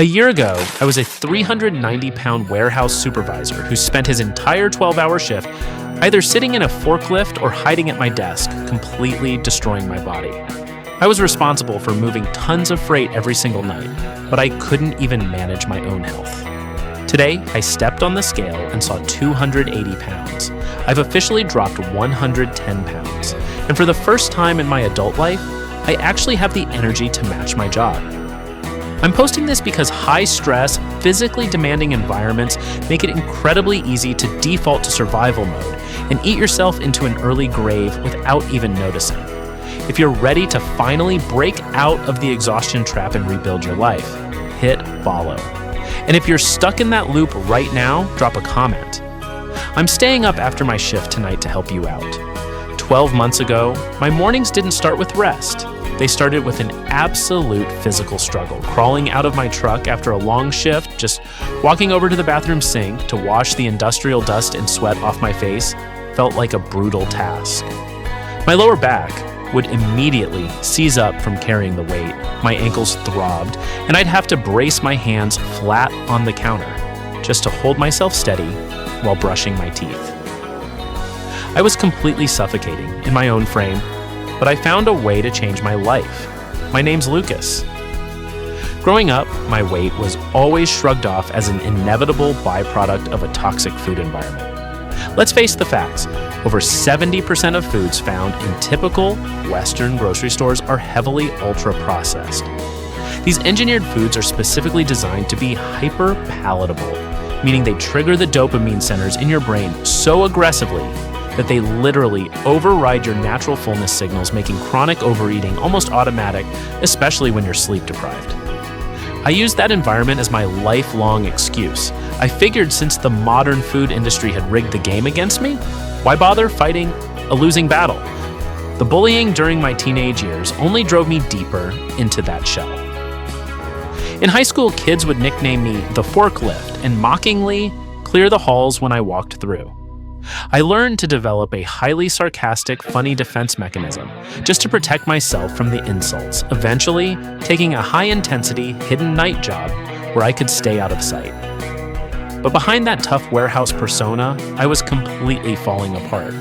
A year ago, I was a 390-pound warehouse supervisor who spent his entire 12-hour shift either sitting in a forklift or hiding at my desk, completely destroying my body. I was responsible for moving tons of freight every single night, but I couldn't even manage my own health. Today, I stepped on the scale and saw 280 pounds. I've officially dropped 110 pounds, and for the first time in my adult life, I actually have the energy to match my job. I'm posting this because high-stress, physically demanding environments make it incredibly easy to default to survival mode and eat yourself into an early grave without even noticing. If you're ready to finally break out of the exhaustion trap and rebuild your life, hit follow. And if you're stuck in that loop right now, drop a comment. I'm staying up after my shift tonight to help you out. 12 months ago, my mornings didn't start with rest. They started with an absolute physical struggle. Crawling out of my truck after a long shift, just walking over to the bathroom sink to wash the industrial dust and sweat off my face felt like a brutal task. My lower back would immediately seize up from carrying the weight. My ankles throbbed, and I'd have to brace my hands flat on the counter just to hold myself steady while brushing my teeth. I was completely suffocating in my own frame, but I found a way to change my life. My name's Lucas. Growing up, my weight was always shrugged off as an inevitable byproduct of a toxic food environment. Let's face the facts. Over 70% of foods found in typical Western grocery stores are heavily ultra-processed. These engineered foods are specifically designed to be hyper-palatable, meaning they trigger the dopamine centers in your brain so aggressively that they literally override your natural fullness signals, making chronic overeating almost automatic, especially when you're sleep deprived. I used that environment as my lifelong excuse. I figured since the modern food industry had rigged the game against me, why bother fighting a losing battle? The bullying during my teenage years only drove me deeper into that shell. In high school, kids would nickname me the forklift and mockingly clear the halls when I walked through. I learned to develop a highly sarcastic, funny defense mechanism just to protect myself from the insults, eventually taking a high-intensity, hidden night job where I could stay out of sight. But behind that tough warehouse persona, I was completely falling apart.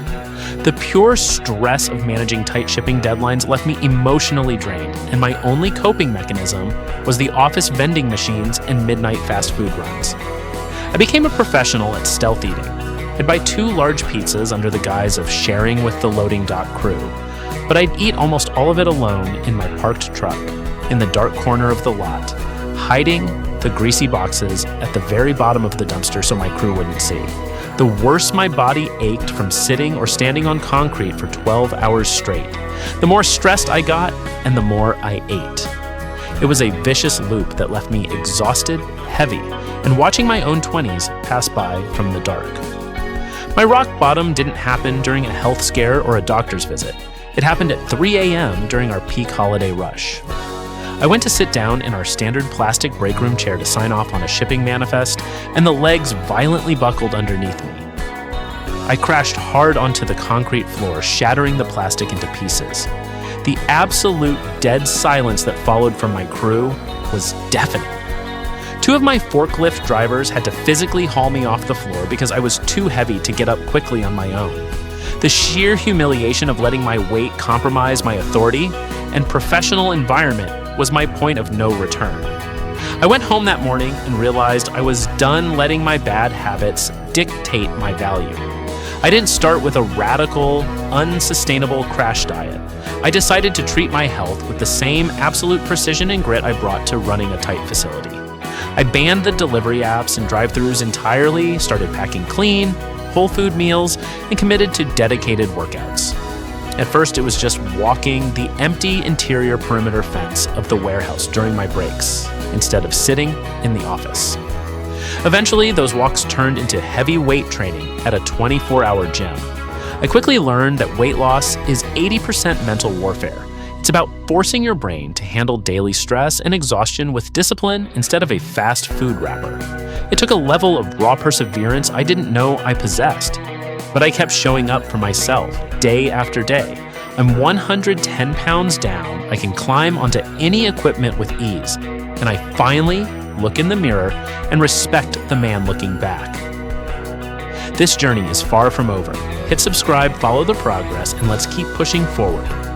The pure stress of managing tight shipping deadlines left me emotionally drained, and my only coping mechanism was the office vending machines and midnight fast food runs. I became a professional at stealth eating. I'd buy 2 large pizzas under the guise of sharing with the loading dock crew, but I'd eat almost all of it alone in my parked truck, in the dark corner of the lot, hiding the greasy boxes at the very bottom of the dumpster so my crew wouldn't see. The worse my body ached from sitting or standing on concrete for 12 hours straight, the more stressed I got and the more I ate. It was a vicious loop that left me exhausted, heavy, and watching my own 20s pass by from the dark. My rock bottom didn't happen during a health scare or a doctor's visit. It happened at 3 a.m. during our peak holiday rush. I went to sit down in our standard plastic break room chair to sign off on a shipping manifest, and the legs violently buckled underneath me. I crashed hard onto the concrete floor, shattering the plastic into pieces. The absolute dead silence that followed from my crew was deafening. 2 of my forklift drivers had to physically haul me off the floor because I was too heavy to get up quickly on my own. The sheer humiliation of letting my weight compromise my authority and professional environment was my point of no return. I went home that morning and realized I was done letting my bad habits dictate my value. I didn't start with a radical, unsustainable crash diet. I decided to treat my health with the same absolute precision and grit I brought to running a tight facility. I banned the delivery apps and drive-thrus entirely, started packing clean, whole food meals, and committed to dedicated workouts. At first, it was just walking the empty interior perimeter fence of the warehouse during my breaks, instead of sitting in the office. Eventually, those walks turned into heavy weight training at a 24-hour gym. I quickly learned that weight loss is 80% mental warfare. It's about forcing your brain to handle daily stress and exhaustion with discipline instead of a fast food wrapper. It took a level of raw perseverance I didn't know I possessed, but I kept showing up for myself day after day. I'm 110 pounds down, I can climb onto any equipment with ease, and I finally look in the mirror, and respect the man looking back. This journey is far from over. Hit subscribe, follow the progress, and let's keep pushing forward.